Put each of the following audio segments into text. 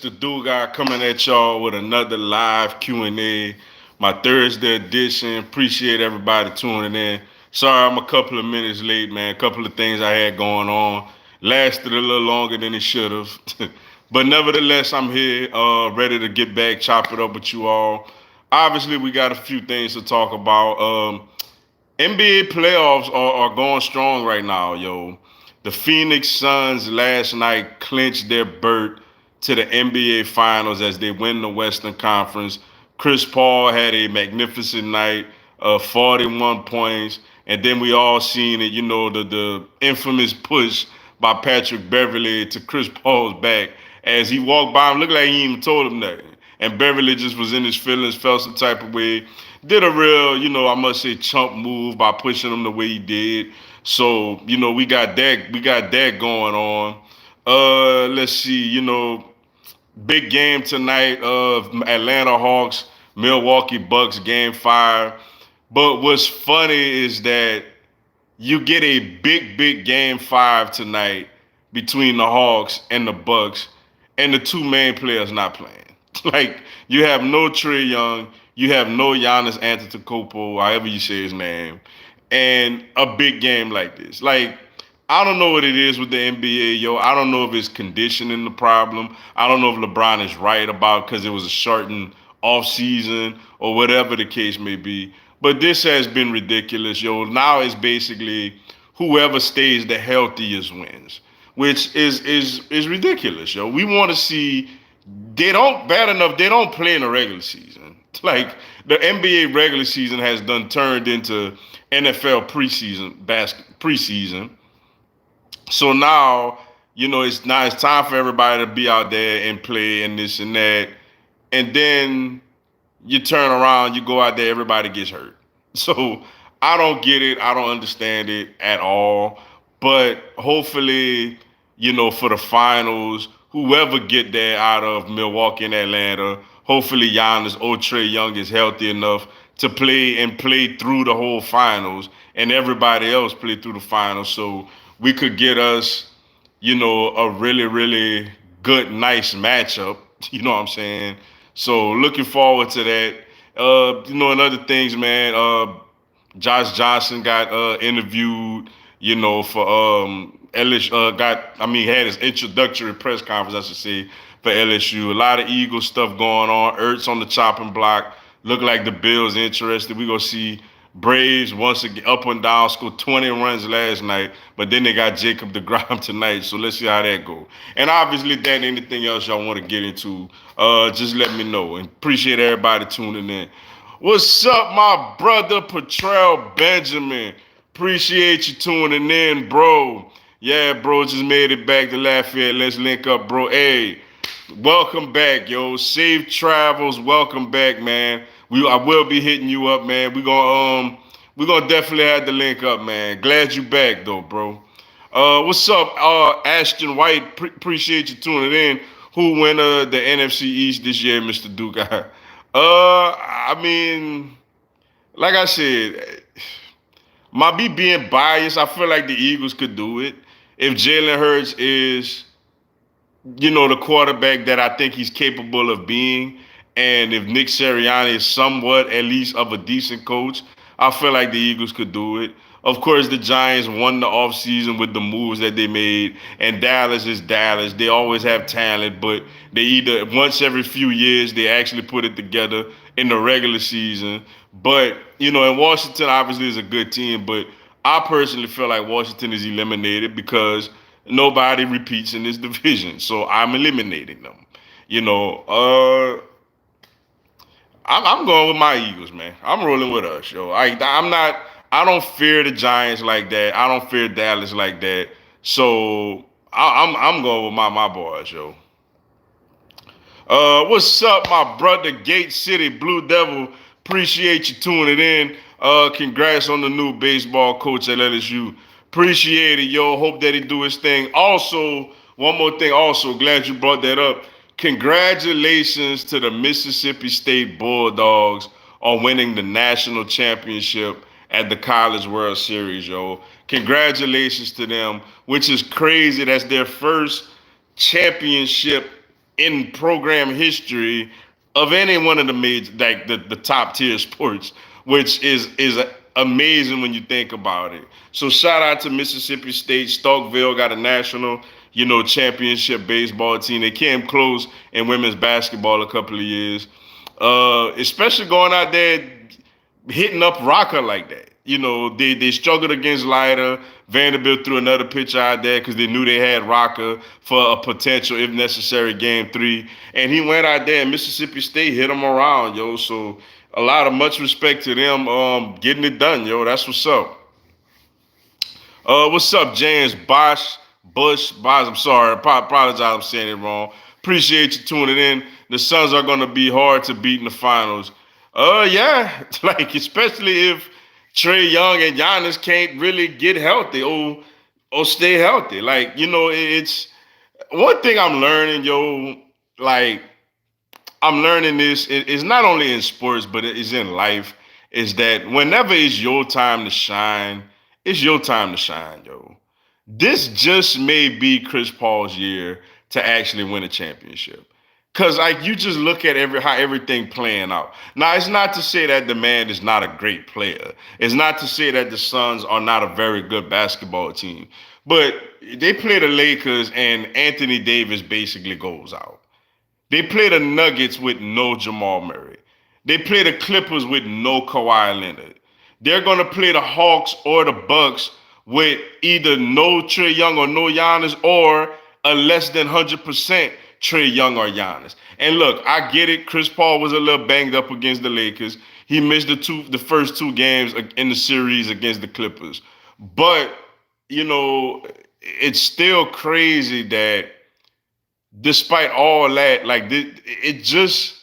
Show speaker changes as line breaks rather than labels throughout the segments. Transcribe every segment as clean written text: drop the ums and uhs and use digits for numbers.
Mr. Dugai coming at y'all with another live Q&A, my Thursday edition. Appreciate everybody tuning in. Sorry I'm a couple of minutes late, man. A couple of things I had going on. Lasted a little longer than it should have. But nevertheless, I'm here, ready to get back, chop it up with you all. Obviously, we got a few things to talk about. NBA playoffs are going strong right now, yo. The Phoenix Suns last night clinched their berth to the NBA Finals as they win the Western Conference. Chris Paul had a magnificent night of 41 points, and then we all seen it, the infamous push by Patrick Beverly to Chris Paul's back as he walked by him, looked like he even told him nothing. And Beverly just was in his feelings, felt some type of way. Did a real, I must say, chump move by pushing him the way he did. So, we got that going on. Let's see, big game tonight of Atlanta Hawks, Milwaukee Bucks game 5. But what's funny is that you get a big game 5 tonight between the Hawks and the Bucks, and the two main players not playing. Like, you have no Trae Young, you have no Giannis Antetokounmpo, however you say his name, and a big game like this. Like, I don't know what it is with the NBA, yo. I don't know if it's conditioning the problem. I don't know if LeBron is right about because it was a shortened off season or whatever the case may be. But this has been ridiculous, yo. Now it's basically whoever stays the healthiest wins, which is ridiculous, yo. We want to see they don't bad enough. They don't play in the regular season. Like the NBA regular season has done turned into NFL preseason. So now, it's time for everybody to be out there and play and this and that. And then you turn around, you go out there, everybody gets hurt. So I don't get it. I don't understand it at all. But hopefully, for the finals, whoever get there out of Milwaukee and Atlanta, hopefully Giannis or Trae Young is healthy enough to play through the whole finals, and everybody else play through the finals, so we could get us, a really, really good, nice matchup. You know what I'm saying? So looking forward to that. And other things, man. Josh Johnson got interviewed, for LSU. Had his introductory press conference, I should say, for LSU. A lot of Eagle stuff going on. Ertz on the chopping block. Look like the Bills interested. We gonna see Braves once again up and down. Scored 20 runs last night, but then they got Jacob DeGrom tonight. So let's see how that go. And obviously, that anything else y'all want to get into, just let me know. And appreciate everybody tuning in. What's up, my brother Patrell Benjamin? Appreciate you tuning in, bro. Yeah, bro, just made it back to Lafayette. Let's link up, bro. Hey, welcome back, yo. Safe travels. Welcome back, man. I will be hitting you up, man. We're gonna definitely have to link up, man. Glad you back though, bro. What's up, Ashton White? Appreciate you tuning in. Who win the NFC East this year, Mr. Duke? Like I said, might be being biased. I feel like the Eagles could do it if Jalen Hurts is, the quarterback that I think he's capable of being. And if Nick Sirianni is somewhat at least of a decent coach, I feel like the Eagles could do it. Of course, the Giants won the offseason with the moves that they made. And Dallas is Dallas. They always have talent, but they either once every few years they actually put it together in the regular season. But, and Washington obviously is a good team, but I personally feel like Washington is eliminated because nobody repeats in this division. So I'm eliminating them. I'm going with my Eagles, man. I'm rolling with us, yo. I don't fear the Giants like that. I don't fear Dallas like that. So I'm going with my boys, yo. What's up, my brother Gate City Blue Devil? Appreciate you tuning in. Congrats on the new baseball coach at LSU. Appreciate it, yo. Hope that he do his thing. Also, one more thing. Also, glad you brought that up. Congratulations to the Mississippi State Bulldogs on winning the national championship at the College World Series, yo. Congratulations to them, which is crazy. That's their first championship in program history of any one of the major, like the top tier sports, which is amazing when you think about it. So shout out to Mississippi State. Starkville got a national, championship baseball team. They came close in women's basketball a couple of years. Especially going out there hitting up Rocker like that. They struggled against Leiter. Vanderbilt threw another pitcher out there because they knew they had Rocker for a potential, if necessary, game 3. And he went out there and Mississippi State hit him around, yo. So a lot of much respect to them getting it done, yo. That's what's up. What's up, James Bush, I'm sorry. Apologize, I'm saying it wrong. Appreciate you tuning in. The Suns are going to be hard to beat in the finals. Yeah, like especially if Trae Young and Giannis can't really get healthy or stay healthy. Like, it's one thing I'm learning, yo. Like, I'm learning this. It's not only in sports, but it's in life. Is that whenever it's your time to shine, it's your time to shine, yo. This just may be Chris Paul's year to actually win a championship. Cause like you just look at how everything playing out. Now it's not to say that the man is not a great player. It's not to say that the Suns are not a very good basketball team. But they play the Lakers and Anthony Davis basically goes out. They play the Nuggets with no Jamal Murray. They play the Clippers with no Kawhi Leonard. They're gonna play the Hawks or the Bucks with either no Trae Young or no Giannis or a less than 100% Trae Young or Giannis. And look, I get it. Chris Paul was a little banged up against the Lakers. He missed the first 2 games in the series against the Clippers. But, it's still crazy that despite all that, like it just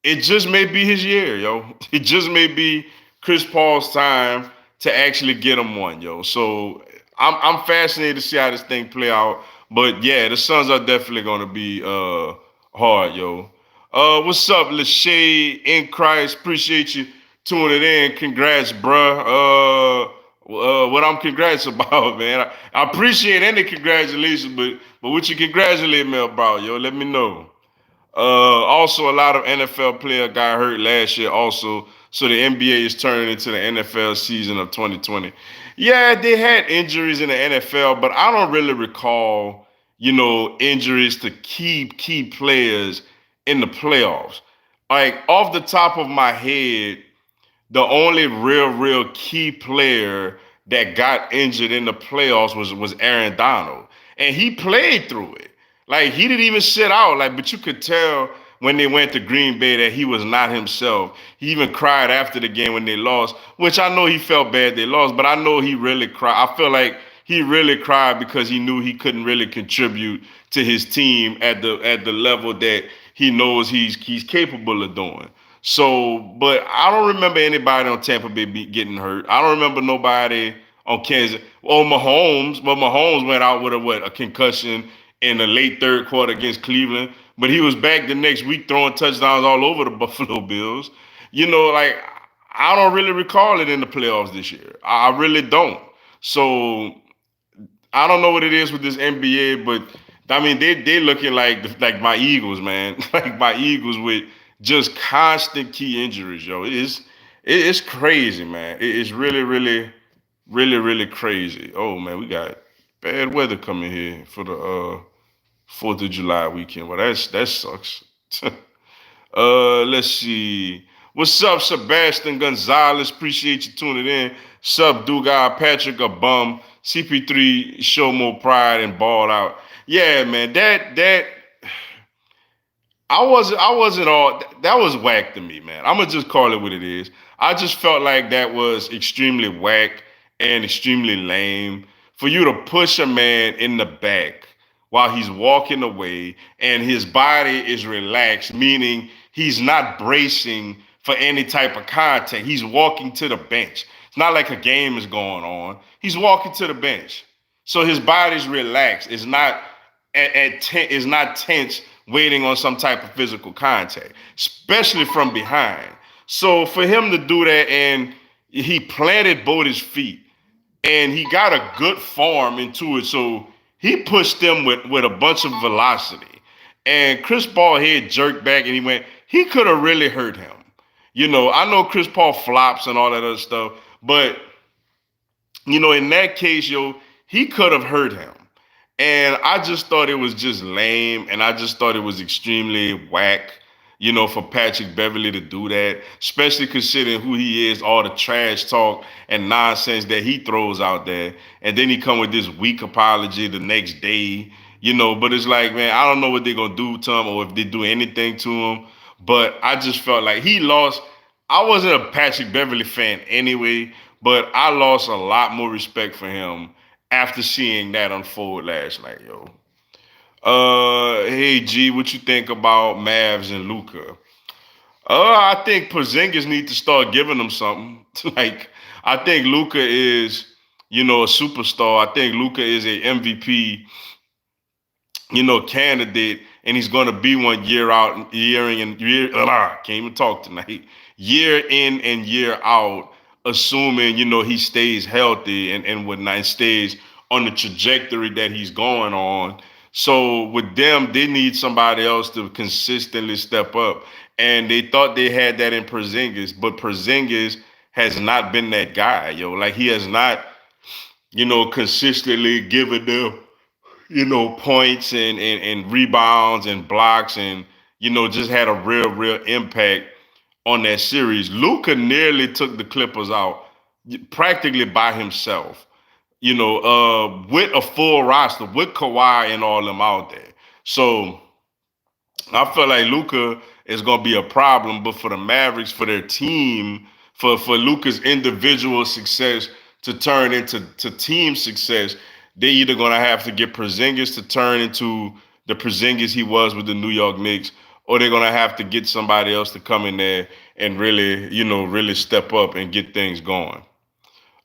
may be his year, yo. It just may be Chris Paul's time to actually get him one, yo. So I'm fascinated to see how this thing play out. But yeah, the Suns are definitely gonna be hard, yo. What's up, Lachey in Christ? Appreciate you tuning in. Congrats, bruh. What I'm congrats about, man. I appreciate any congratulations, but what you congratulate me about, yo? Let me know. Also, a lot of NFL player got hurt last year also. So the NBA is turning into the NFL season of 2020. Yeah, they had injuries in the NFL, but I don't really recall, injuries to key players in the playoffs. Like off the top of my head, the only real key player that got injured in the playoffs was Aaron Donald. And he played through it. Like he didn't even sit out. But you could tell when they went to Green Bay that he was not himself. He even cried after the game when they lost, which I know he felt bad they lost, but I know he really cried. I feel like he really cried because he knew he couldn't really contribute to his team at the level that he knows he's capable of doing. So, but I don't remember anybody on Tampa Bay getting hurt. I don't remember nobody on Kansas. Oh, Mahomes. Well, Mahomes went out with a concussion in the late 3rd quarter against Cleveland. But he was back the next week throwing touchdowns all over the Buffalo Bills. I don't really recall it in the playoffs this year. I really don't. So I don't know what it is with this NBA, but I mean they looking like my Eagles, man. Like my Eagles with just constant key injuries, yo. It's crazy, man. It's really crazy. Oh man, we got bad weather coming here for the 4th of July weekend. Well, that sucks. Let's see. What's up, Sebastian Gonzalez? Appreciate you tuning in. Sup, Dugai, Patrick, a bum. CP3 show more pride and ball out. Yeah, man, that I wasn't all that was whack to me, man. I'm gonna just call it what it is. I just felt like that was extremely whack and extremely lame for you to push a man in the back while he's walking away and his body is relaxed, meaning he's not bracing for any type of contact. He's walking to the bench. It's not like a game is going on. He's walking to the bench. So his body's relaxed. It's not it's not tense, waiting on some type of physical contact, especially from behind. So for him to do that, and he planted both his feet, and he got a good form into it. So he pushed them with a bunch of velocity. And Chris Paul head jerked back and he went, he could have really hurt him. I know Chris Paul flops and all that other stuff, but in that case, he could have hurt him. And I just thought it was just lame, and I just thought it was extremely whack, for Patrick Beverley to do that, especially considering who he is, all the trash talk and nonsense that he throws out there. And then he come with this weak apology the next day, but it's like, man, I don't know what they're going to do to him or if they do anything to him. But I just felt like he lost. I wasn't a Patrick Beverley fan anyway, but I lost a lot more respect for him after seeing that unfold last night, yo. Hey G, what you think about Mavs and Luka? I think Porzingis need to start giving them something. Like, I think Luka is, a superstar. I think Luka is a MVP, candidate, and he's going to be one year out, year in and year. Can't even talk tonight. Year in and year out, assuming he stays healthy and whatnot, and stays on the trajectory that he's going on. So with them, they need somebody else to consistently step up, and they thought they had that in Porzingis, but Porzingis has not been that guy, yo. Like, he has not, consistently given them points and rebounds and blocks and, just had a real impact on that series. Luka nearly took the Clippers out practically by himself, with a full roster, with Kawhi and all them out there. So I feel like Luka is going to be a problem, but for the Mavericks, for their team, for Luka's individual success to turn into team success, they're either going to have to get Porzingis to turn into the Porzingis he was with the New York Knicks, or they're going to have to get somebody else to come in there and really, really step up and get things going.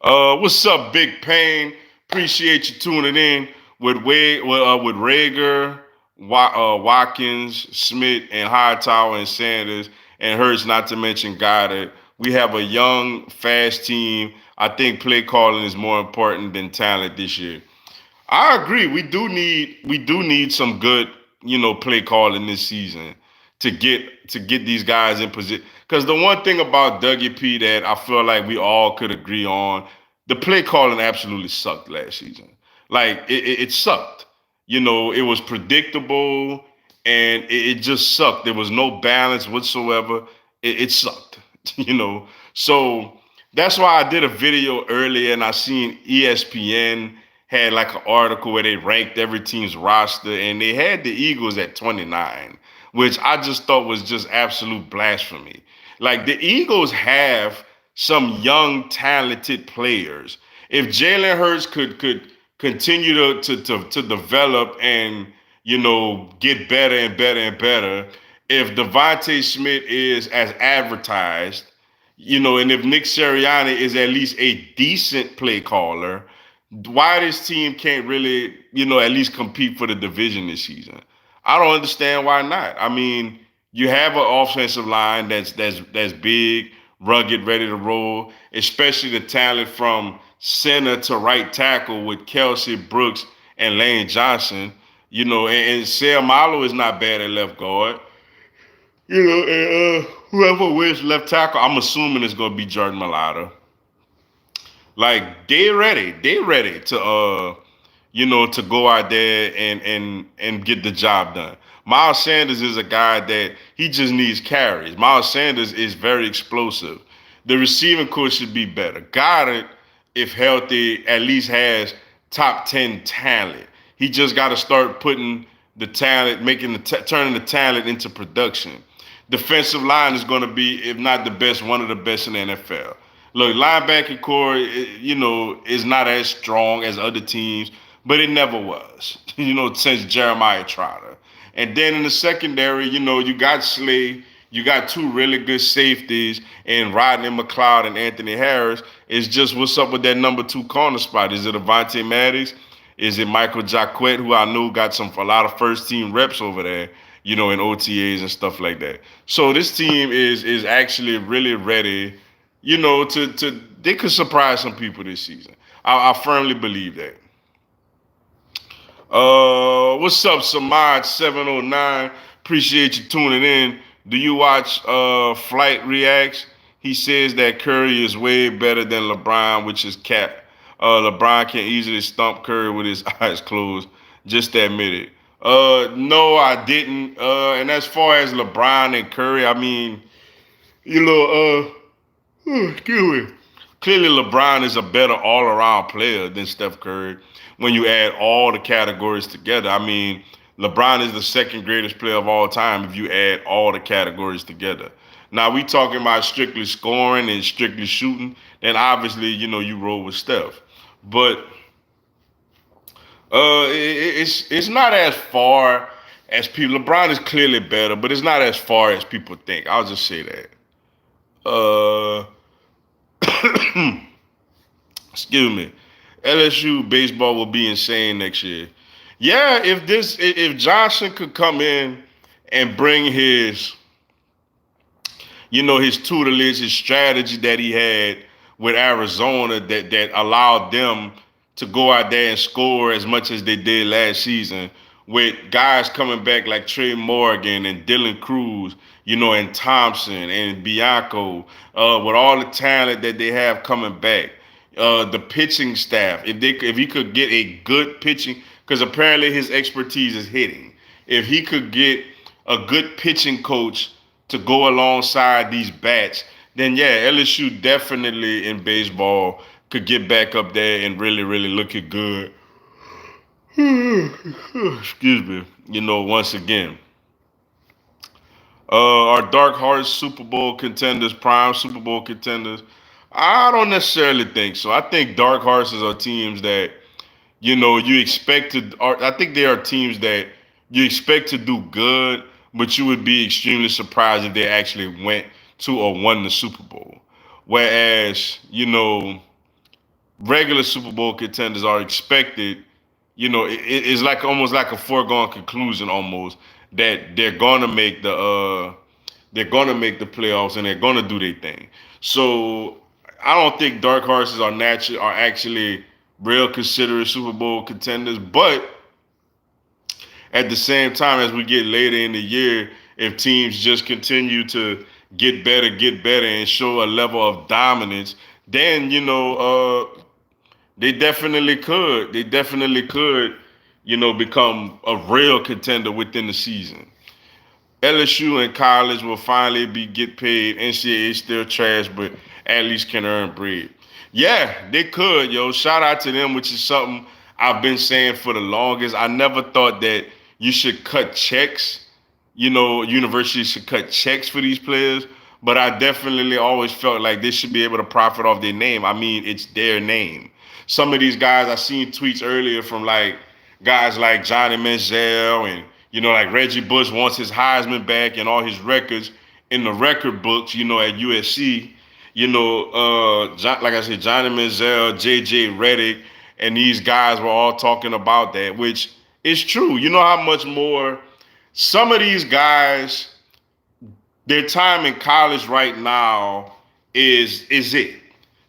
What's up, Big Pain? Appreciate you tuning in with Rager, Watkins, Smith, and Hightower and Sanders, and Hurts, not to mention Goddard. We have a young, fast team. I think play calling is more important than talent this year. I agree. We do need some good, play calling this season to get these guys in position. Because the one thing about Dougie P that I feel like we all could agree on, the play calling absolutely sucked last season. Like, it sucked. It was predictable and it just sucked. There was no balance whatsoever. It sucked, So that's why I did a video earlier, and I seen ESPN had like an article where they ranked every team's roster, and they had the Eagles at 29, which I just thought was just absolute blasphemy. Like, the Eagles have some young, talented players. If Jalen Hurts could continue to develop and, get better and better and better, if Devontae Smith is as advertised, and if Nick Sirianni is at least a decent play caller, why this team can't really, at least compete for the division this season? I don't understand why not. I mean, you have an offensive line that's big, rugged, ready to roll, especially the talent from center to right tackle with Kelsey, Brooks, and Lane Johnson. And Seumalo is not bad at left guard. And whoever wins left tackle, I'm assuming it's gonna be Jordan Mailata. Like, they ready to to go out there and get the job done. Miles Sanders is a guy that he just needs carries. Miles Sanders is very explosive. The receiving core should be better. Goddard, if healthy, at least has top 10 talent. He just got to start putting the talent, turning the talent into production. Defensive line is going to be, if not the best, one of the best in the NFL. Look, linebacker core, is not as strong as other teams, but it never was, since Jeremiah Trotter. And then in the secondary, you got Slay, you got two really good safeties, and Rodney McLeod and Anthony Harris. It's just, what's up with that number 2 corner spot? Is it Avonte Maddox? Is it Michael Jacquet, who I knew got a lot of first-team reps over there, in OTAs and stuff like that. So this team is actually really ready, they could surprise some people this season. I firmly believe that. What's up, Samad709? Appreciate you tuning in. Do you watch Flight Reacts? He says that Curry is way better than LeBron, which is cap. LeBron can easily stomp Curry with his eyes closed. Just admit it. No, I didn't. And as far as LeBron and Curry, I mean, you know, excuse me. Clearly, LeBron is a better all-around player than Steph Curry when you add all the categories together. I mean, LeBron is the second greatest player of all time if you add all the categories together. Now we talking about strictly scoring and strictly shooting, then obviously you roll with Steph. But it's not as far as people. LeBron is clearly better, but it's not as far as people think. I'll just say that. Uh, excuse me. LSU baseball will be insane next year. Yeah, if Johnson could come in and bring his tutelage, his strategy that he had with Arizona that allowed them to go out there and score as much as they did last season, with guys coming back like Trey Morgan and Dylan Cruz, and Thompson and Bianco, with all the talent that they have coming back. The pitching staff, if he could get a good pitching, because apparently his expertise is hitting. If he could get a good pitching coach to go alongside these bats, then yeah, LSU definitely in baseball could get back up there and really, really look it good. Excuse me. Once again. Are Dark Horse Super Bowl contenders, prime Super Bowl contenders? I don't necessarily think so. I think Dark Horses are teams that, you expect to, or I think they are teams that you expect to do good, but you would be extremely surprised if they actually went to or won the Super Bowl. Whereas, regular Super Bowl contenders are expected, it's like almost like a foregone conclusion almost that they're gonna make the playoffs and they're gonna do their thing. So I don't think dark horses are actually real considered Super Bowl contenders, but at the same time, as we get later in the year, if teams just continue to get better, and show a level of dominance, then they definitely could. They definitely could, become a real contender within the season. LSU in college will finally get paid. NCAA still trash, but at least can earn bread. Yeah, they could, yo. Shout out to them, which is something I've been saying for the longest. I never thought that you should cut checks. Universities should cut checks for these players, but I definitely always felt like they should be able to profit off their name. I mean, it's their name. Some of these guys, I seen tweets earlier from like guys like Johnny Manziel and like Reggie Bush wants his Heisman back and all his records in the record books, at USC. Like I said, Johnny Manziel, JJ Redick, and these guys were all talking about that, which is true. You know how much more some of these guys, their time in college right now is it.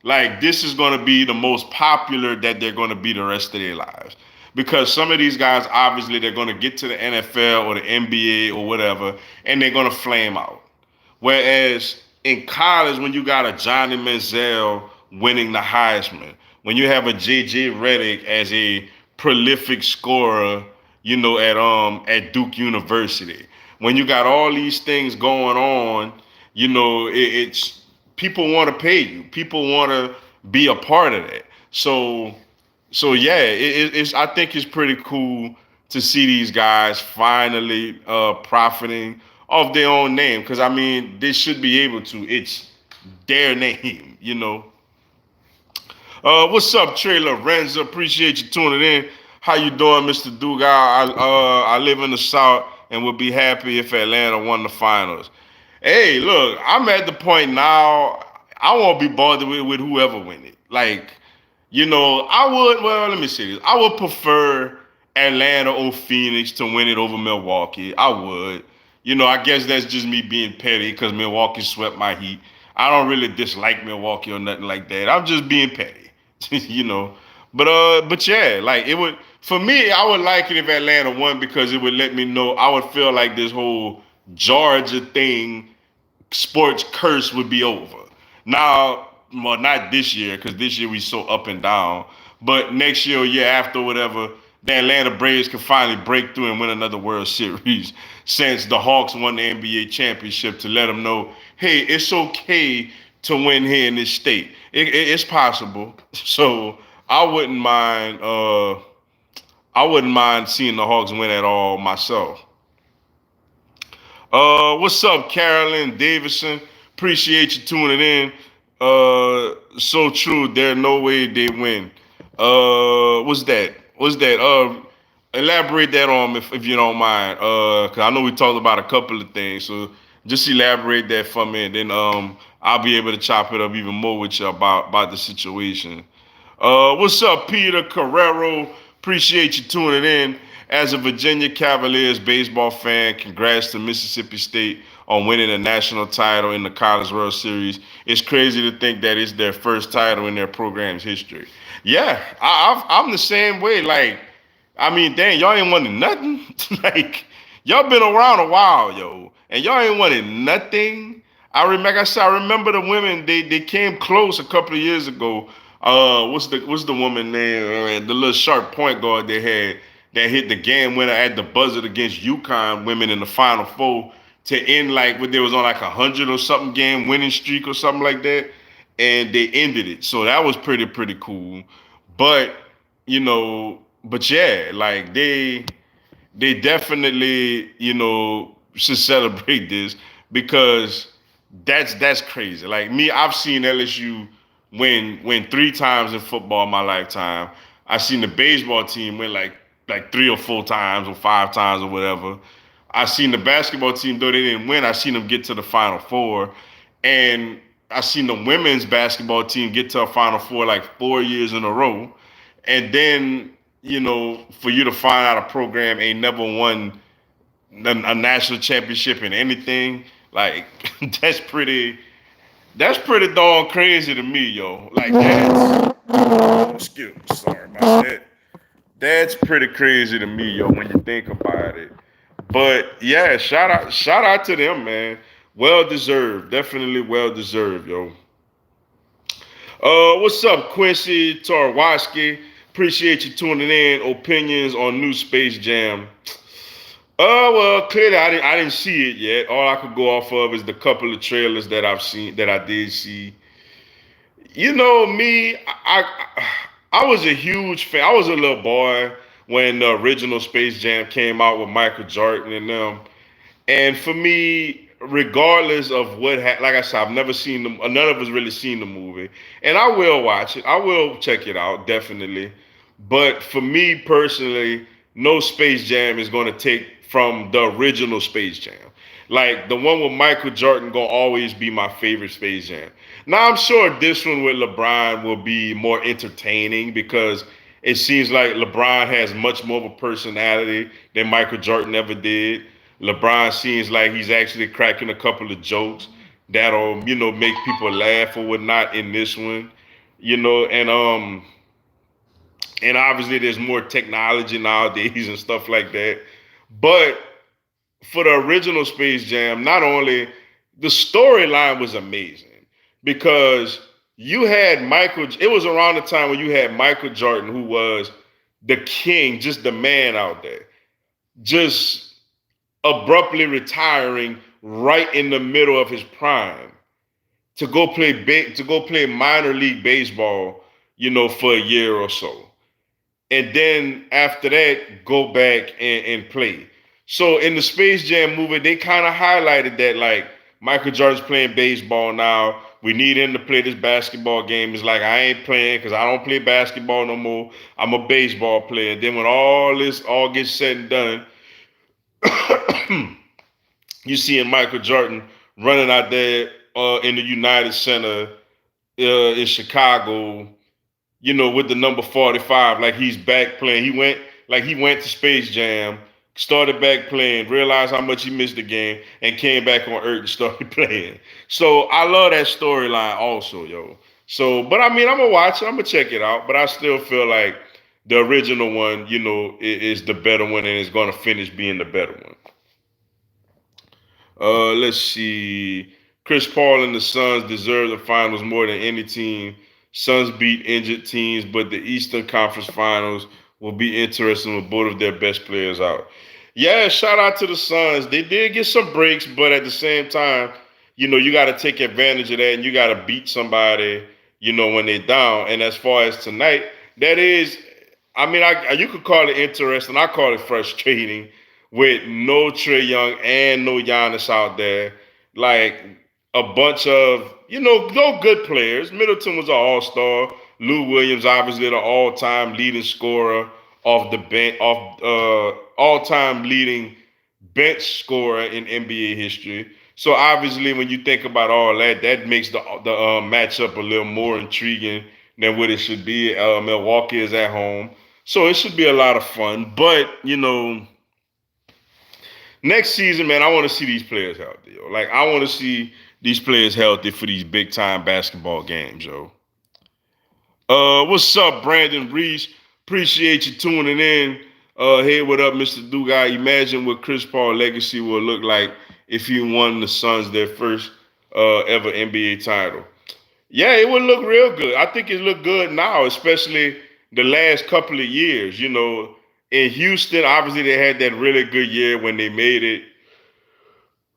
Like, this is going to be the most popular that they're going to be the rest of their lives. Because some of these guys, obviously, they're going to get to the NFL or the NBA or whatever, and they're going to flame out. Whereas in college, when you got a Johnny Manziel winning the Heisman, when you have a J.J. Redick as a prolific scorer, at Duke University, when you got all these things going on, it's people want to pay you. People want to be a part of that. So yeah, it's I think it's pretty cool to see these guys finally profiting off their own name, because I mean they should be able to. It's their name. What's up, Trey Lorenzo? Appreciate you tuning in. How you doing, Mr. Dugal? I live in the South and would be happy if Atlanta won the finals. Hey, look, I'm at the point now. I won't be bothered with whoever win it. Like, I would. Well, let me say this. I would prefer Atlanta or Phoenix to win it over Milwaukee. I would. I guess that's just me being petty because Milwaukee swept my Heat. I don't really dislike Milwaukee or nothing like that. I'm just being petty. But yeah, like it would For me, I would like it if Atlanta won because it would let me know. I would feel like this whole Georgia thing, sports curse would be over. Now, well, not this year because this year we so up and down. But next year, or year after, whatever, the Atlanta Braves can finally break through and win another World Series since the Hawks won the NBA championship to let them know, hey, it's okay to win here in this state. It's possible. So I wouldn't mind. I wouldn't mind seeing the Hawks win at all myself. What's up, Carolyn Davidson? Appreciate you tuning in. So true. There's no way they win. What's that? What's that? Elaborate that on me if you don't mind. Cause I know we talked about a couple of things, so just elaborate that for me, and then I'll be able to chop it up even more with you about the situation. What's up, Peter Carrero? Appreciate you tuning in. As a Virginia Cavaliers baseball fan, congrats to Mississippi State on winning a national title in the College World Series. It's crazy to think that it's their first title in their program's history. Yeah, I'm the same way. Like, I mean, dang, y'all ain't winning nothing. Like, y'all been around a while, yo, and y'all ain't winning nothing. Like I said, I remember the women. They came close a couple of years ago. What's the woman name? The little sharp point guard they had that hit the game winner at the buzzer against UConn women in the Final Four to end like what they was on like 100 or something game winning streak or something like that, and they ended it. So that was pretty cool. But but yeah, like they definitely should celebrate this because that's crazy. Like me, I've seen LSU win 3 times in football in my lifetime. I've seen the baseball team win like 3 or 4 times or 5 times or whatever. I seen the basketball team, though they didn't win, I seen them get to the Final Four. And I seen the women's basketball team get to a Final Four like 4 years in a row. And then, for you to find out a program ain't never won a national championship in anything, like that's pretty darn crazy to me, yo. Like excuse me, sorry about that. That's pretty crazy to me, yo, when you think about it. But yeah, shout out to them, man. Well deserved, definitely well deserved, yo. What's up, Quincy Tarwaski? Appreciate you tuning in. Opinions on new Space Jam. Well, clearly I didn't see it yet. All I could go off of is the couple of trailers that I've seen, that I did see. You know me, I was a huge fan. I was a little boy when the original Space Jam came out with Michael Jordan and them. And for me, regardless of like I said, I've never seen them. None of us really seen the movie, and I will watch it. I will check it out definitely. But for me personally, no Space Jam is going to take from the original Space Jam. Like the one with Michael Jordan gonna always be my favorite Space Jam. Now I'm sure this one with LeBron will be more entertaining because it seems like LeBron has much more of a personality than Michael Jordan ever did. LeBron seems like he's actually cracking a couple of jokes that'll, make people laugh or whatnot in this one. And obviously there's more technology nowadays and stuff like that. But for the original Space Jam, not only the storyline was amazing because you had Michael, it was around the time when you had Michael Jordan, who was the king, just the man out there, just abruptly retiring right in the middle of his prime to go play minor league baseball, for a year or so. And then after that, go back and play. So in the Space Jam movie, they kind of highlighted that like Michael Jordan's playing baseball now. We need him to play this basketball game. It's like I ain't playing because I don't play basketball no more. I'm a baseball player. And then when all this all gets said and done, you seeing Michael Jordan running out there in the United Center in Chicago, with the number 45, like he's back playing. He went to Space Jam, started back playing, realized how much he missed the game, and came back on Earth and started playing. So I love that storyline also, yo. So, but I mean, I'm gonna watch it, I'm gonna check it out, but I still feel like the original one, is the better one and is going to finish being the better one. Let's see. Chris Paul and the Suns deserve the finals more than any team. Suns beat injured teams, but the Eastern Conference Finals will be interesting with both of their best players out. Yeah, shout out to the Suns. They did get some breaks, but at the same time, you got to take advantage of that and you got to beat somebody, when they're down. And as far as tonight, that is, I mean, you could call it interesting. I call it frustrating with no Trae Young and no Giannis out there. Like a bunch of, no good players. Middleton was an all-star. Lou Williams, obviously the all-time leading scorer off the bench, all-time leading bench scorer in NBA history. So obviously, when you think about all that, that makes the matchup a little more intriguing than what it should be. Milwaukee is at home, so it should be a lot of fun. But next season, man, I want to see these players healthy. Yo. Like I want to see these players healthy for these big time basketball games, yo. What's up, Brandon Reese? Appreciate you tuning in. Hey, what up, Mr. Dugai? Imagine what Chris Paul legacy will look like if he won the Suns their first ever NBA title. Yeah, it would look real good. I think it looked good now, especially the last couple of years. In Houston, obviously they had that really good year when they made it.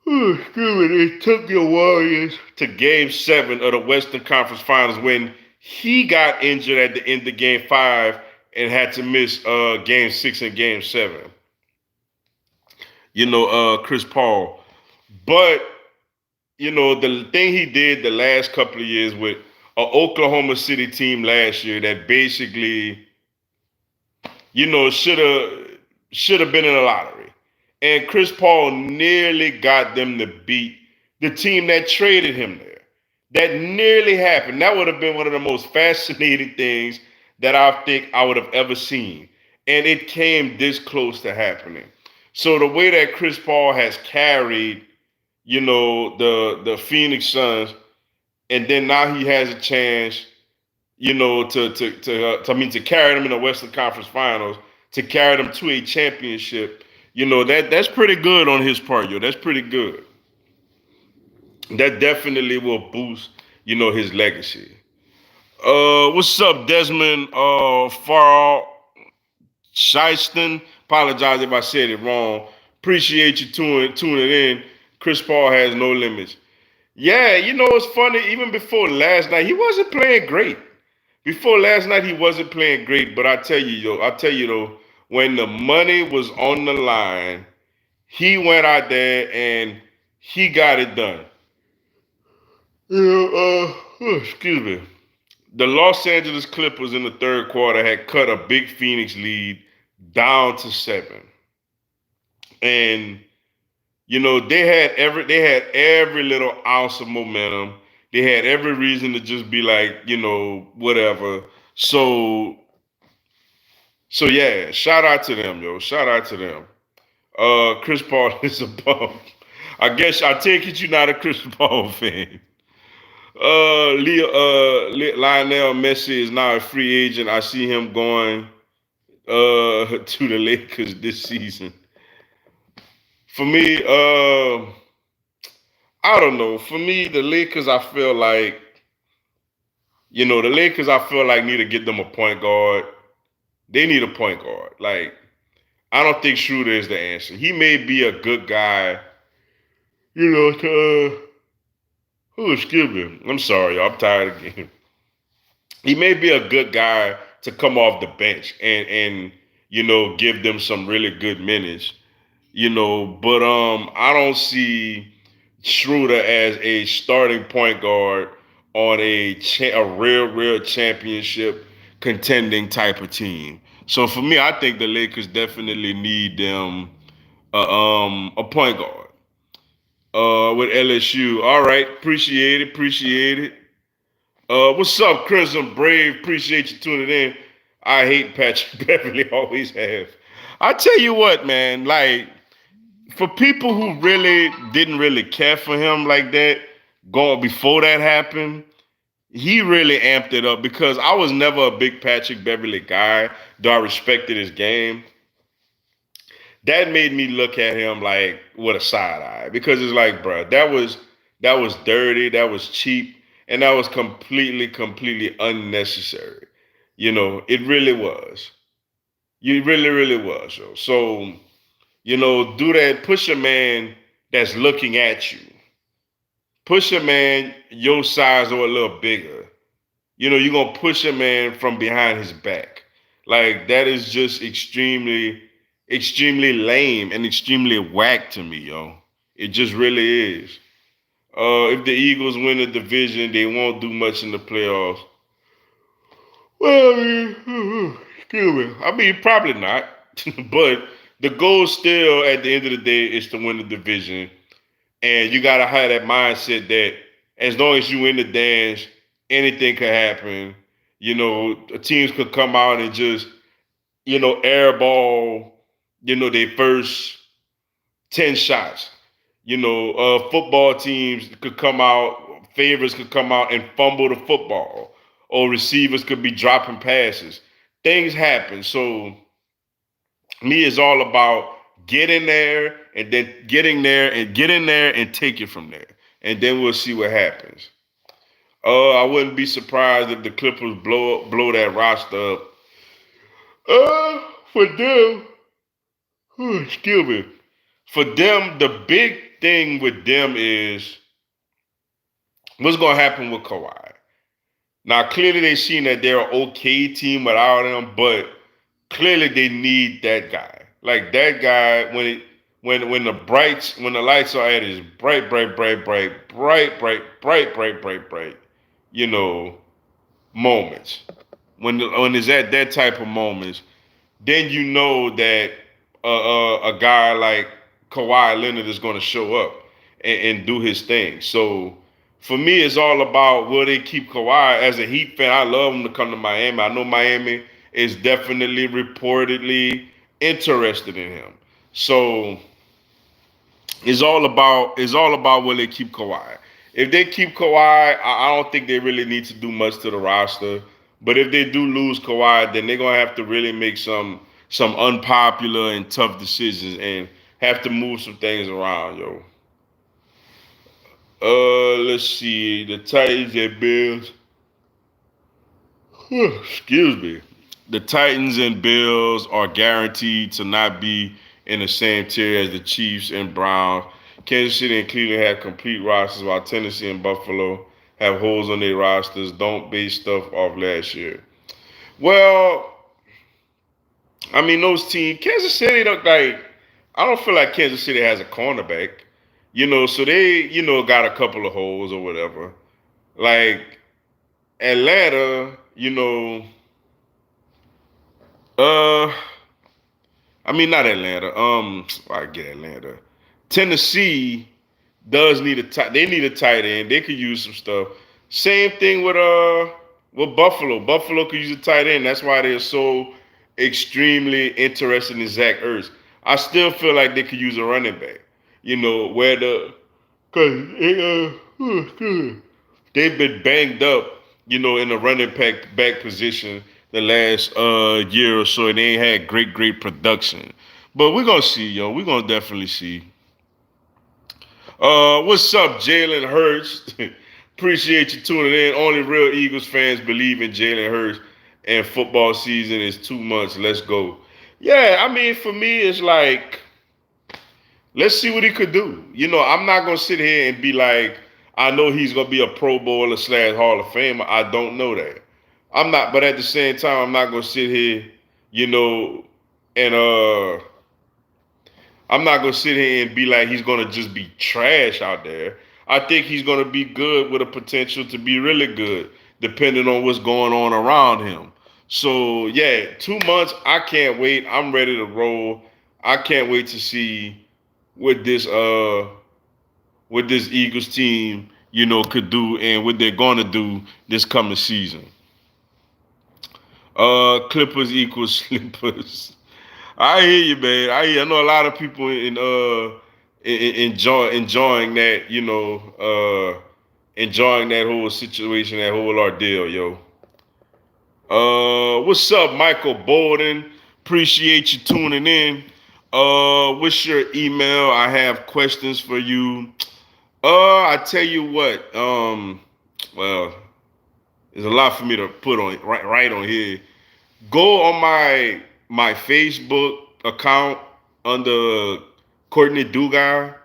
Excuse me, they took the Warriors to Game 7 of the Western Conference Finals when he got injured at the end of Game 5 and had to miss Game 6 and Game 7. Chris Paul. But, the thing he did the last couple of years with an Oklahoma City team last year that basically, should have been in the lottery. And Chris Paul nearly got them to beat the team that traded him there. That nearly happened. That would have been one of the most fascinating things that I think I would have ever seen. And it came this close to happening. So the way that Chris Paul has carried, the Phoenix Suns, and then now he has a chance, to carry them in the Western Conference Finals, to carry them to a championship. That's pretty good on his part, yo. That's pretty good. That definitely will boost, his legacy. What's up, Desmond Farrell Shieston? Apologize if I said it wrong. Appreciate you tuning in. Chris Paul has no limits. Yeah, it's funny. Even before last night, he wasn't playing great. Before last night, he wasn't playing great. But I tell you though, when the money was on the line, he went out there and he got it done. Excuse me. The Los Angeles Clippers in the third quarter had cut a big Phoenix lead down to 7. And they had every little ounce of momentum. They had every reason to just be like, whatever. So yeah, shout out to them, yo. Shout out to them. Chris Paul is a bum. I guess I take it you're not a Chris Paul fan. Lionel Messi is now a free agent. I see him going to the Lakers this season. For me, I don't know. For me, the Lakers, I feel like, need to get them a point guard. They need a point guard. Like, I don't think Schroeder is the answer. He may be a good guy, excuse me. I'm sorry, y'all. I'm tired again. He may be a good guy to come off the bench and give them some really good minutes. But I don't see Schroeder as a starting point guard on a real championship contending type of team. So for me, I think the Lakers definitely need them a point guard. With LSU. All right, appreciate it. What's up, Crimson Brave? Appreciate you tuning in. I hate Patrick Beverly, always have. I tell you what, man, like, for people who really didn't really care for him like that, going before that happened, he really amped it up because I was never a big Patrick Beverly guy, though I respected his game. That made me look at him like with a side eye because it's like, bro, that was dirty, that was cheap, and that was completely unnecessary. It really was. You really was, yo. So, do that. Push a man that's looking at you. Push a man your size or a little bigger. You're gonna push a man from behind his back. Like that is just extremely lame and extremely whack to me, yo. It just really is. If the Eagles win the division, they won't do much in the playoffs. Well, excuse me. I mean, probably not. But the goal still, at the end of the day, is to win the division. And you gotta have that mindset that as long as you in the dance, anything could happen. Teams could come out and just, airball, their first 10 shots. Football teams could come out, favorites could come out and fumble the football, or receivers could be dropping passes. Things happen. So, me is all about getting there and then getting there and getting there and take it from there. And then we'll see what happens. I wouldn't be surprised if the Clippers blow that roster up. For them, excuse me. For them, the big thing with them is what's gonna happen with Kawhi. Now, clearly they seen that they're an okay team without him, but clearly they need that guy. Like that guy when the lights are at his bright, moments. When it's at that type of moments, then you know that a guy like Kawhi Leonard is going to show up and do his thing. So for me, it's all about will they keep Kawhi. As a Heat fan, I love him to come to Miami. I know Miami is definitely reportedly interested in him. So it's all about will they keep Kawhi. If they keep Kawhi, I don't think they really need to do much to the roster. But if they do lose Kawhi, then they're gonna have to really make some unpopular and tough decisions and have to move some things around, yo. Let's see. The Titans and Bills. Excuse me. The Titans and Bills are guaranteed to not be in the same tier as the Chiefs and Browns. Kansas City and Cleveland have complete rosters, while Tennessee and Buffalo have holes on their rosters. Don't base stuff off last year. Well, I mean, those teams, Kansas City don't like. I don't feel like Kansas City has a cornerback, so they, got a couple of holes or whatever. Like Atlanta, uh, I mean not Atlanta. I get Atlanta. Tennessee does need a tight. They need a tight end. They could use some stuff. Same thing with Buffalo. Buffalo could use a tight end. That's why they're so extremely interested in Zach Ertz. I still feel like they could use a running back. Where they've been banged up, in the running back position the last year or so, and they ain't had great production. But we're gonna see, yo. We're gonna definitely see. What's up, Jalen Hurts? Appreciate you tuning in. Only real Eagles fans believe in Jalen Hurts, and football season is 2 months. Let's go. Yeah, I mean, for me, it's like, let's see what he could do. I'm not gonna sit here and be like, I know he's gonna be a Pro Bowler / Hall of Famer. I don't know that. I'm not, but at the same time, I'm not gonna sit here, and I'm not gonna sit here and be like he's gonna just be trash out there. I think he's gonna be good with a potential to be really good, depending on what's going on around him. So yeah, 2 months. I can't wait. I'm ready to roll. I can't wait to see what this Eagles team, could do and what they're gonna do this coming season. Clippers equals slippers. I hear you, man. I know a lot of people enjoying that, enjoying that whole situation, that whole ordeal, yo. What's up, Michael Bolden? Appreciate you tuning in. What's your email? I have questions for you. I tell you what. Well, there's a lot for me to put on right on here. Go on my Facebook account under Courtney Dugar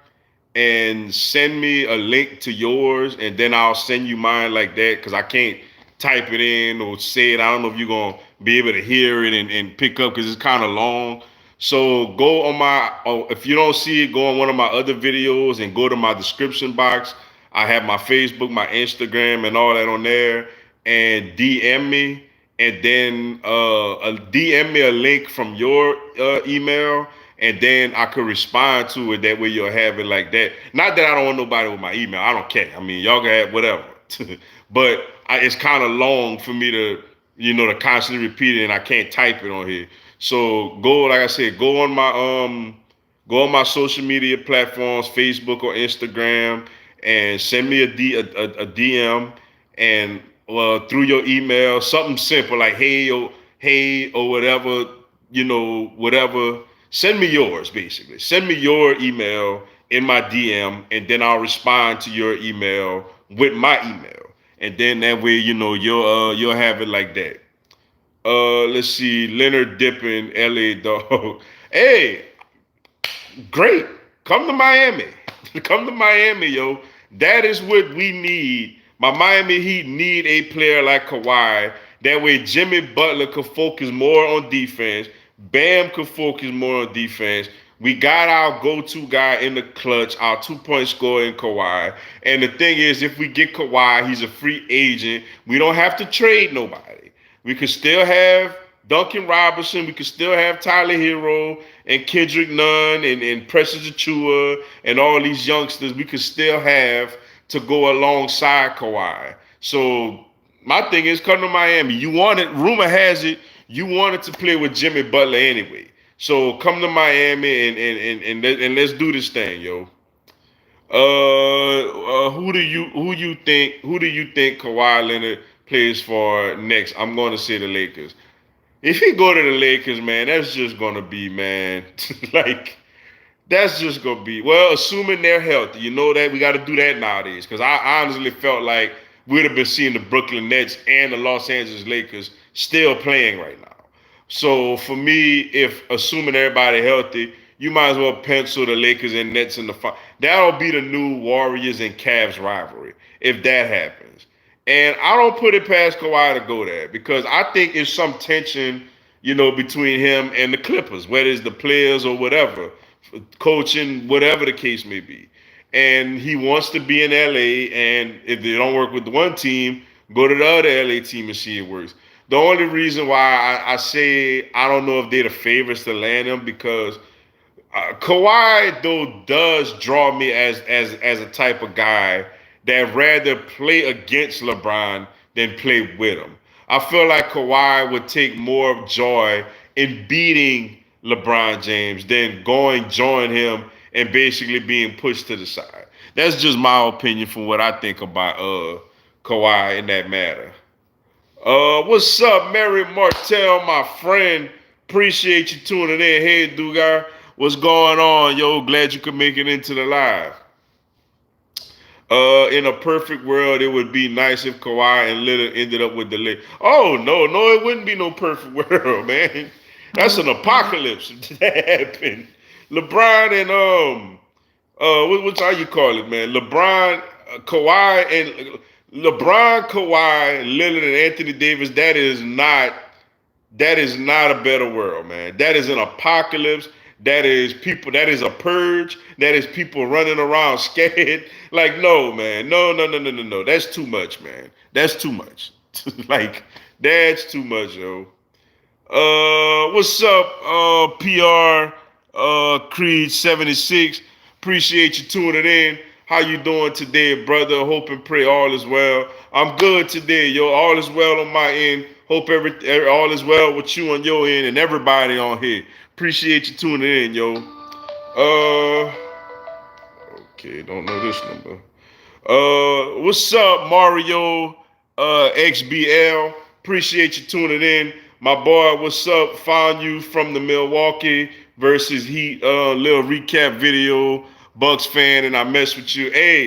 and send me a link to yours, and then I'll send you mine like that because I can't type it in or say it. I don't know if you're gonna be able to hear it and pick up because it's kind of long. So go on if you don't see it, go on one of my other videos and go to my description box. I have my Facebook, my Instagram, and all that on there, and DM me, and then DM me a link from your email, and then I could respond to it. That way you'll have it like that. Not that I don't want nobody with my email. I don't care. I mean, y'all can have whatever. But it's kind of long for me to, to constantly repeat it, and I can't type it on here. So go, like I said, go on my social media platforms, Facebook or Instagram, and send me a DM, and through your email, something simple like hey or whatever, whatever. Send me yours, basically. Send me your email in my DM, and then I'll respond to your email with my email, and then that way, you'll have it like that. Let's see, Leonard Dippin, LA dog. Hey, great. Come to Miami. Come to Miami, yo. That is what we need. My Miami Heat need a player like Kawhi. That way Jimmy Butler could focus more on defense. Bam could focus more on defense. We got our go-to guy in the clutch, our 2-point scorer in Kawhi. And the thing is, if we get Kawhi, he's a free agent. We don't have to trade nobody. We could still have Duncan Robinson. We could still have Tyler Hero and Kendrick Nunn and Precious Achua and all these youngsters. We could still have to go alongside Kawhi. So my thing is, come to Miami. You want it. Rumor has it you wanted to play with Jimmy Butler anyway. So come to Miami and let's do this thing, yo. Who do you think Kawhi Leonard plays for next? I'm going to say the Lakers. If he go to the Lakers, man, that's just gonna be, man, like that's just gonna be, well, assuming they're healthy. You know that we got to do that nowadays. Because I honestly felt like we'd have been seeing the Brooklyn Nets and the Los Angeles Lakers still playing right now. So for me, if assuming everybody healthy, you might as well pencil the Lakers and Nets in the final. That'll be the new Warriors and Cavs rivalry if that happens. And I don't put it past Kawhi to go there because I think it's some tension, between him and the Clippers, whether it's the players or whatever, coaching, whatever the case may be. And he wants to be in LA, and if they don't work with the one team, go to the other LA team and see it works. The only reason why I say I don't know if they're the favorites to land him because Kawhi though does draw me as a type of guy that rather play against LeBron than play with him. I feel like Kawhi would take more joy in beating LeBron James than join him and basically being pushed to the side. That's just my opinion from what I think about Kawhi in that matter. What's up, Mary Martell, my friend? Appreciate you tuning in. Hey, Dugar, what's going on, yo? Glad you could make it into the live. In a perfect world, it would be nice if Kawhi and Lillard ended up with the Lakers. Oh, no, it wouldn't be no perfect world, man. That's an apocalypse if that happened. LeBron and what's how you call it, man? LeBron, Kawhi, Lillard, and Anthony Davis. That is not a better world, man. That is an apocalypse. That is people. That is a purge. That is people running around scared. Like, no, man. No. That's too much, man. That's too much. Like, that's too much, yo. What's up, PR Creed 76? Appreciate you tuning in. How you doing today, brother? Hope and pray all is well. I'm good today, yo. All is well on my end. Hope all is well with you on your end and everybody on here. Appreciate you tuning in, yo. Okay, don't know this number. What's up, Mario XBL? Appreciate you tuning in. My boy, what's up? Found you from the Milwaukee versus Heat little recap video. Bucks fan, and I mess with you. Hey,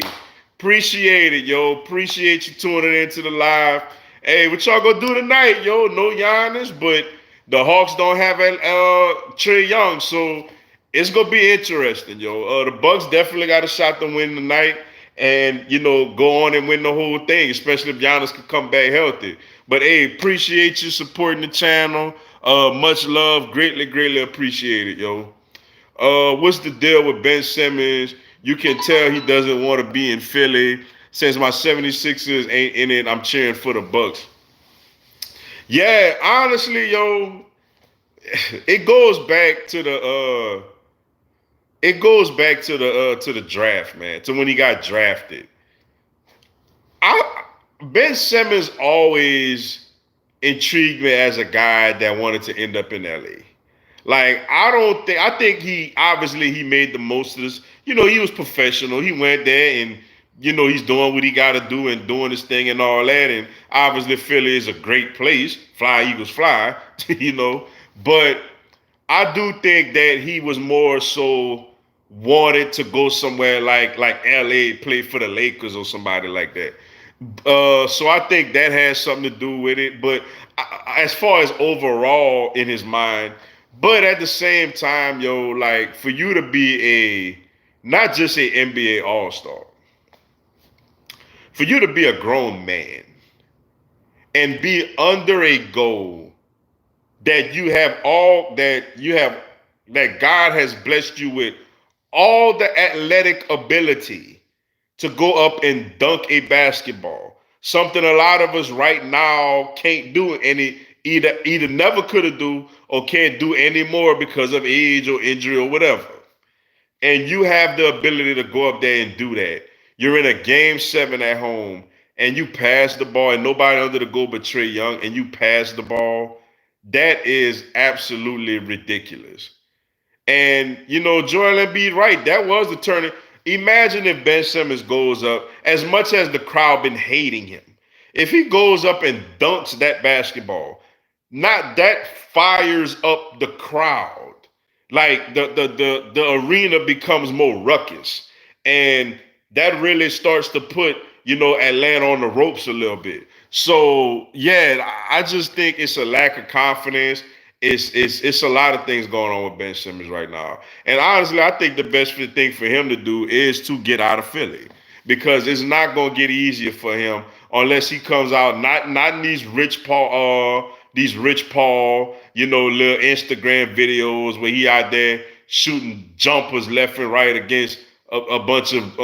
appreciate it, yo. Appreciate you tuning into the live. Hey, what y'all gonna do tonight, yo? No Giannis, but the Hawks don't have Trae Young, so it's gonna be interesting, yo. The Bucks definitely got a shot to win tonight, and go on and win the whole thing, especially if Giannis can come back healthy. But hey, appreciate you supporting the channel. Much love, greatly, greatly appreciate it, yo. What's the deal with Ben Simmons? You can tell he doesn't want to be in Philly. Since my 76ers ain't in it, I'm cheering for the Bucks. Yeah, honestly, yo, it goes back to the draft, man, to when he got drafted. Ben Simmons always intrigued me as a guy that wanted to end up in LA. Like, I think he made the most of this. He was professional. He went there and he's doing what he got to do and doing his thing and all that. And obviously Philly is a great place. Fly Eagles fly, But I do think that he was more so wanted to go somewhere like LA, play for the Lakers or somebody like that. So I think that has something to do with it. But as far as overall in his mind, but at the same time, yo, like for you to be not just a NBA All-Star, for you to be a grown man and be under a goal that God has blessed you with all the athletic ability to go up and dunk a basketball. Something a lot of us right now can't do either never could have do or can't do anymore because of age or injury or whatever. And you have the ability to go up there and do that. You're in a game 7 at home and you pass the ball and nobody under the goal but Trae Young and you pass the ball. That is absolutely ridiculous. And Joel Embiid, right? That was the turning. Imagine if Ben Simmons goes up, as much as the crowd been hating him, if he goes up and dunks that basketball, not that fires up the crowd. Like the arena becomes more ruckus, and that really starts to put Atlanta on the ropes a little bit. So yeah, I just think it's a lack of confidence. It's a lot of things going on with Ben Simmons right now. And honestly, I think the best thing for him to do is to get out of Philly because it's not going to get easier for him unless he comes out not in these Rich Paul, little Instagram videos where he out there shooting jumpers left and right against a bunch of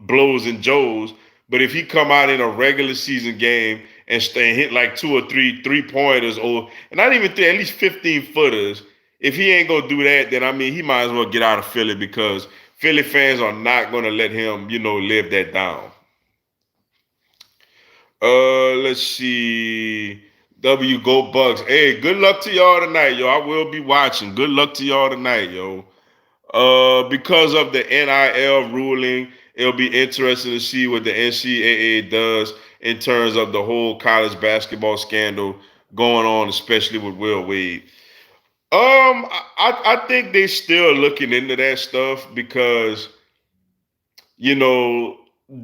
blows and joes. But if he come out in a regular season game and hit like 2 or 3 pointers or and not even at least 15 footers, if he ain't gonna do that, then I mean he might as well get out of Philly because Philly fans are not gonna let him, live that down. Let's see. Go Bucks. Hey, good luck to y'all tonight, yo. I will be watching. Good luck to y'all tonight, yo. Because of the NIL ruling, it'll be interesting to see what the NCAA does in terms of the whole college basketball scandal going on, especially with Will Wade. I think they're still looking into that stuff because, they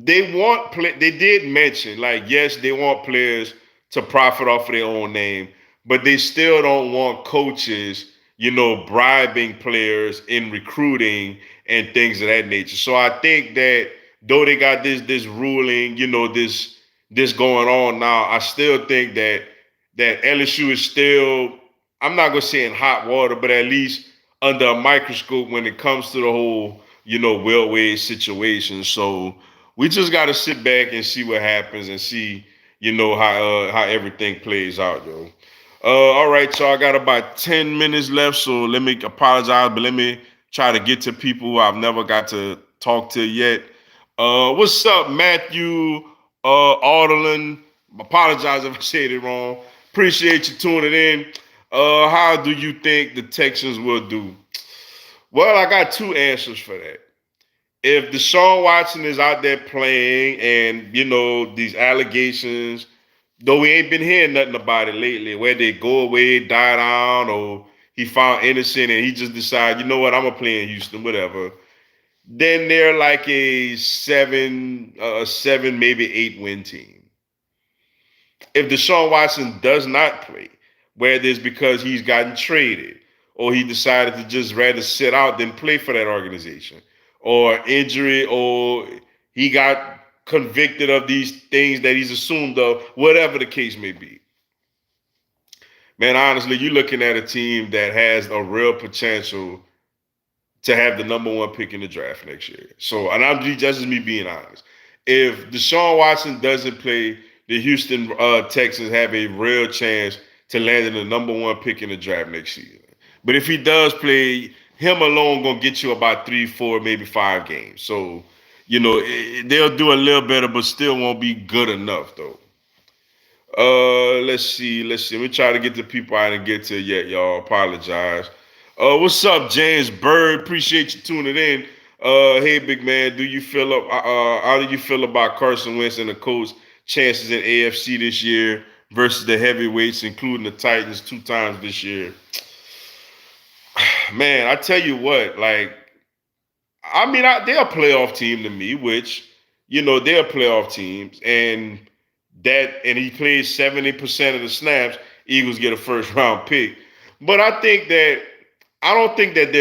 did mention, like, yes, they want players to profit off of their own name, but they still don't want coaches, bribing players in recruiting and things of that nature. So I think that though they got this ruling, this going on now, I still think that LSU is still, I'm not gonna say in hot water, but at least under a microscope when it comes to the whole, Will Wade situation. So we just got to sit back and see what happens and see, how everything plays out, yo. All right, so I got about 10 minutes left, so let me apologize, but let me try to get to people who I've never got to talk to yet. What's up, Matthew Alderland? Apologize if I said it wrong. Appreciate you tuning in. How do you think the Texans will do? Well, I got 2 answers for that. if Deshaun Watson is out there playing and, these allegations, though we ain't been hearing nothing about it lately, where they go away, die down, or he found innocent and he just decided, you know what, I'm going to play in Houston, whatever. Then they're like a seven, maybe 8 win team. If Deshaun Watson does not play, whether it's because he's gotten traded or he decided to just rather sit out than play for that organization, or injury, or he got convicted of these things that he's assumed of, whatever the case may be. Man, honestly, you're looking at a team that has a real potential to have the number one pick in the draft next year. So, and that's just me being honest. If Deshaun Watson doesn't play, the Houston Texans have a real chance to land in the number one pick in the draft next season. But if he does play, him alone gonna get you about 3, 4, maybe 5 games. So, they'll do a little better, but still won't be good enough though. Let's see. Let me try to get the people I didn't get to yet, y'all. Apologize. What's up, James Bird? Appreciate you tuning in. Hey, big man, how do you feel about Carson Wentz and the Colts' chances in AFC this year versus the heavyweights, including the Titans 2 times this year? Man, I tell you what, they're a playoff team to me, which, they're playoff teams, and he plays 70% of the snaps, Eagles get a first round pick. But I don't think that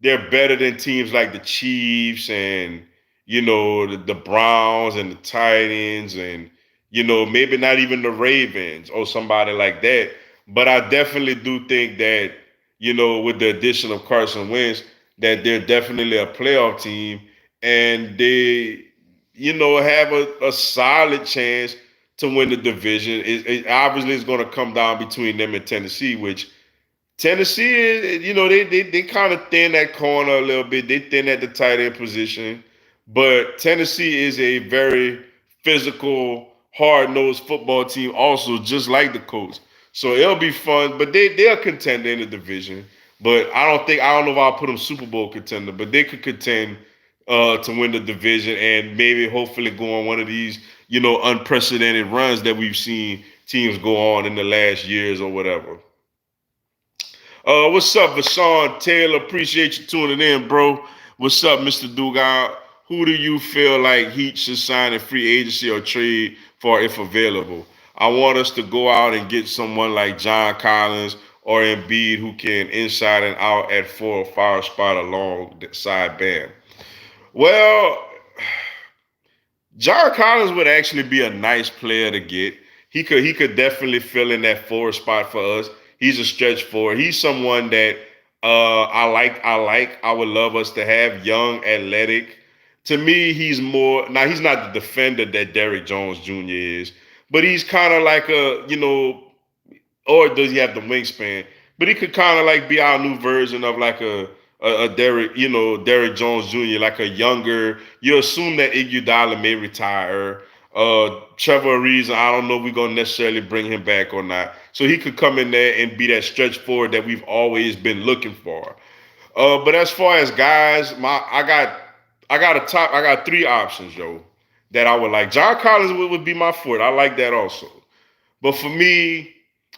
they're better than teams like the Chiefs and the Browns and the Titans and maybe not even the Ravens or somebody like that. But I definitely do think that with the addition of Carson Wentz, that they're definitely a playoff team and they have a solid chance to win the division. It obviously is going to come down between them and Tennessee, which Tennessee is, they kind of thin that corner a little bit. They thin at the tight end position. But Tennessee is a very physical, hard-nosed football team also, just like the Colts. So it'll be fun. But they're contender in the division. But I don't know if I'll put them Super Bowl contender, but they could contend to win the division and maybe hopefully go on one of these, unprecedented runs that we've seen teams go on in the last years or whatever. What's up, Vashawn Taylor? Appreciate you tuning in, bro. What's up, Mr. Dugan? Who do you feel like Heat should sign in free agency or trade for if available? I want us to go out and get someone like John Collins or Embiid who can inside and out at 4 or 5 spot alongside Bam. Well, John Collins would actually be a nice player to get. He could definitely fill in that 4 spot for us. He's a stretch 4. He's someone that I like. I would love us to have, young, athletic. To me, he's more. Now, he's not the defender that Derrick Jones Jr. is, but he's kind of like or does he have the wingspan? But he could kind of like be our new version of like a Derrick Jones Jr., like a younger. You assume that Iguodala may retire. Trevor Ariza, I don't know if we're gonna necessarily bring him back or not. So he could come in there and be that stretch forward that we've always been looking for. But as far as guys, I got 3 options, yo, that I would like. John Collins would be my 4th. I like that also. But for me,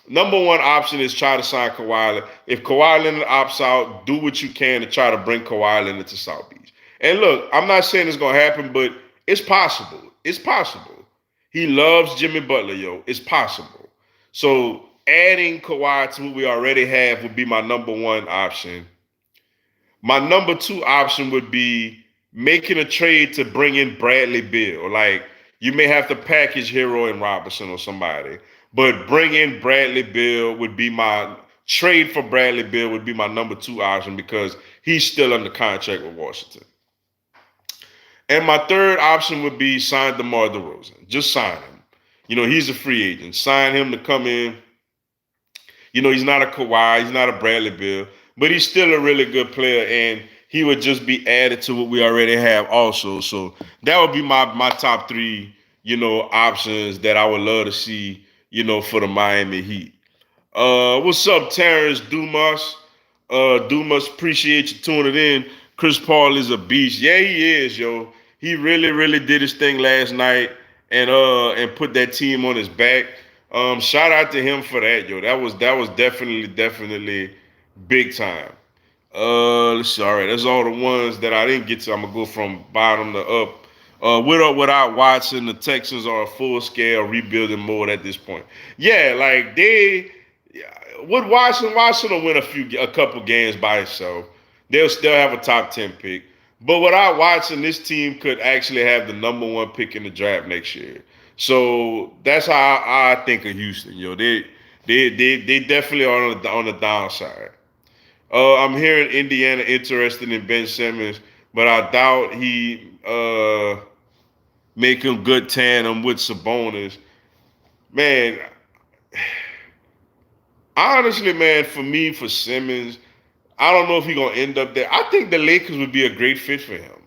number 1 option is try to sign Kawhi Leonard. If Kawhi Leonard opts out, do what you can to try to bring Kawhi Leonard to South Beach. And look, I'm not saying it's gonna happen, but it's possible. It's possible. He loves Jimmy Butler, yo. It's possible. So adding Kawhi to what we already have would be my number 1 option. My number 2 option would be making a trade to bring in Bradley Beal. Like, you may have to package Hero and Robinson or somebody, but bring in Bradley Beal would be my trade for Bradley Beal would be my number 2 option because he's still under contract with Washington. And my 3rd option would be sign DeMar DeRozan. Just sign him. He's a free agent. Sign him to come in. He's not a Kawhi. He's not a Bradley Beal. But he's still a really good player. And he would just be added to what we already have also. So that would be my top 3, options that I would love to see, for the Miami Heat. What's up, Terrence Dumas? Dumas, appreciate you tuning in. Chris Paul is a beast. Yeah, he is, yo. He really, really did his thing last night and put that team on his back. Shout out to him for that, yo. That was definitely big time. Let's see. All right, that's all the ones that I didn't get to. I'm gonna go from bottom to up. With or without Watson, the Texans are a full scale rebuilding mode at this point. Yeah, like they with Watson will win a couple games by itself. They'll still have a top 10 pick. But without Watson, this team could actually have the number one pick in the draft next year. So that's how I think of Houston. They definitely are on the downside. I'm hearing Indiana interested in Ben Simmons, but I doubt he make him good tandem with Sabonis. Man, honestly, man, for Simmons, I don't know if he's gonna end up there. I think the Lakers would be a great fit for him.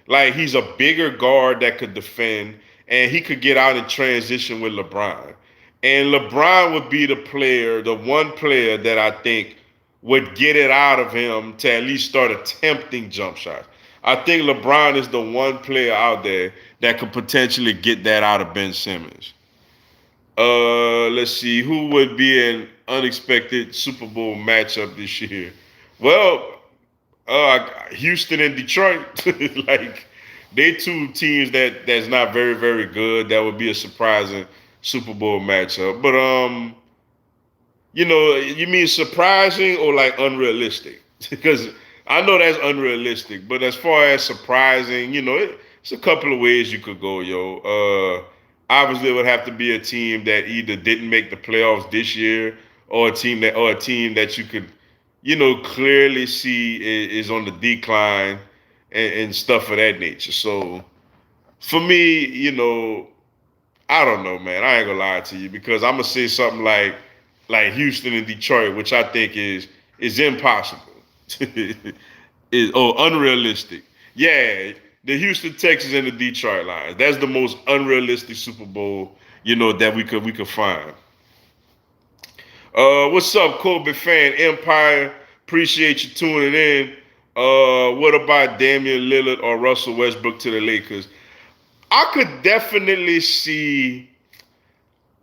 Like he's a bigger guard that could defend, and he could get out and transition with LeBron. And LeBron would be the one player that I think would get it out of him to at least start attempting jump shots. I think LeBron is the one player out there that could potentially get that out of Ben Simmons. Let's see who would be an unexpected Super Bowl matchup this year. Well, Houston and Detroit, like they two teams that's not very very good. That would be a surprising Super Bowl matchup. But you mean surprising or like unrealistic? Because I know that's unrealistic. But as far as surprising, it's a couple of ways you could go, yo. Obviously, it would have to be a team that either didn't make the playoffs this year, or a team that you could clearly see is on the decline and stuff of that nature. So for me, I don't know, man. I ain't gonna lie to you because I'm gonna say something like Houston and Detroit, which I think is impossible, is unrealistic. Yeah, the Houston Texans and the Detroit Lions. That's the most unrealistic Super Bowl that we could find. What's up, Kobe fan Empire? Appreciate you tuning in. What about Damian Lillard or Russell Westbrook to the Lakers? I could definitely see.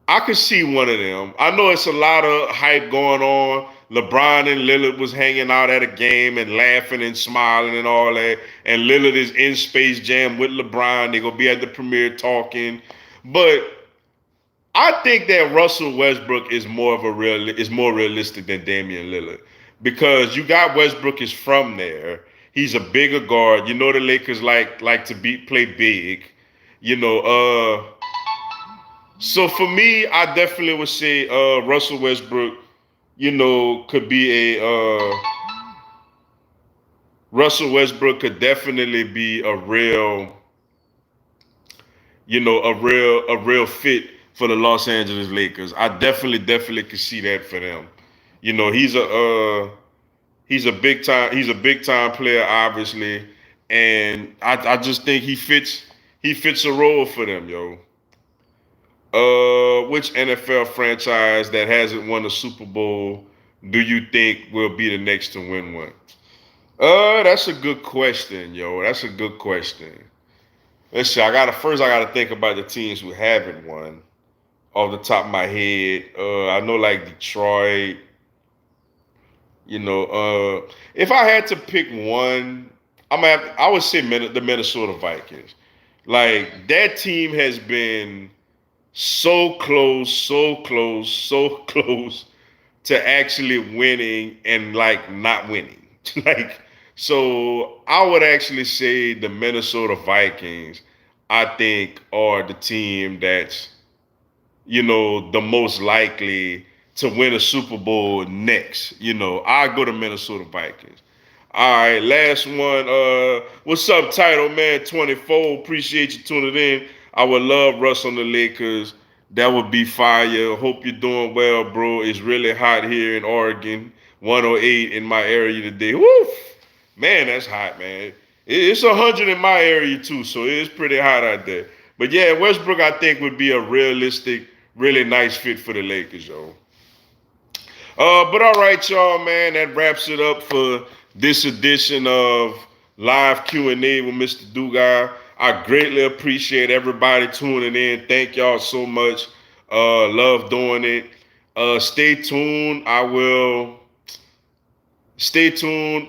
I could see one of them. I know it's a lot of hype going on. LeBron and Lillard was hanging out at a game and laughing and smiling and all that. And Lillard is in Space Jam with LeBron. They're gonna be at the premiere talking. But I think that Russell Westbrook is more realistic than Damian Lillard because you got Westbrook is from there. He's a bigger guard. The Lakers like to play big. So for me, I definitely would say Russell Westbrook, could be Russell Westbrook could definitely be a real a real fit for the Los Angeles Lakers. I definitely could see that for them. He's a big time player, obviously, and I just think he fits a role for them, yo. Which NFL franchise that hasn't won a Super Bowl do you think will be the next to win one? That's a good question, yo. That's a good question. Let's see. I gotta think about the teams who haven't won off the top of my head. I know like Detroit. If I had to pick one, I would say the Minnesota Vikings. Like that team has been so close, so close to actually winning and like not winning. So I would actually say the Minnesota Vikings, I think, are the team that's, the most likely to win a Super Bowl next. I go to Minnesota Vikings. All right, last one. What's up, Title Man 24? Appreciate you tuning in. I would love Russ on the Lakers. That would be fire. Hope you're doing well, bro. It's really hot here in Oregon. 108 in my area today. Woo! Man, that's hot, man. It's 100 in my area too, so it's pretty hot out there. But yeah, Westbrook, I think, would be a realistic, really nice fit for the Lakers, yo. But all right, y'all, man, that wraps it up for this edition of live Q&A with Mr. Dugai. I greatly appreciate everybody tuning in. Thank y'all so much. Love doing it. Stay tuned. Stay tuned.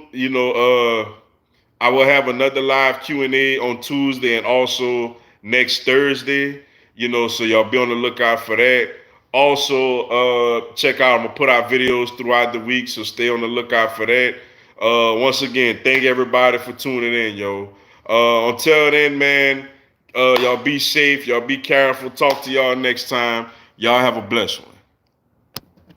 I will have another live Q&A on Tuesday and also next Thursday. So y'all be on the lookout for that. Also, check out, I'm going to put out videos throughout the week, so stay on the lookout for that. Once again, thank everybody for tuning in, yo. Until then, man, y'all be safe. Y'all be careful. Talk to y'all next time. Y'all have a blessed one.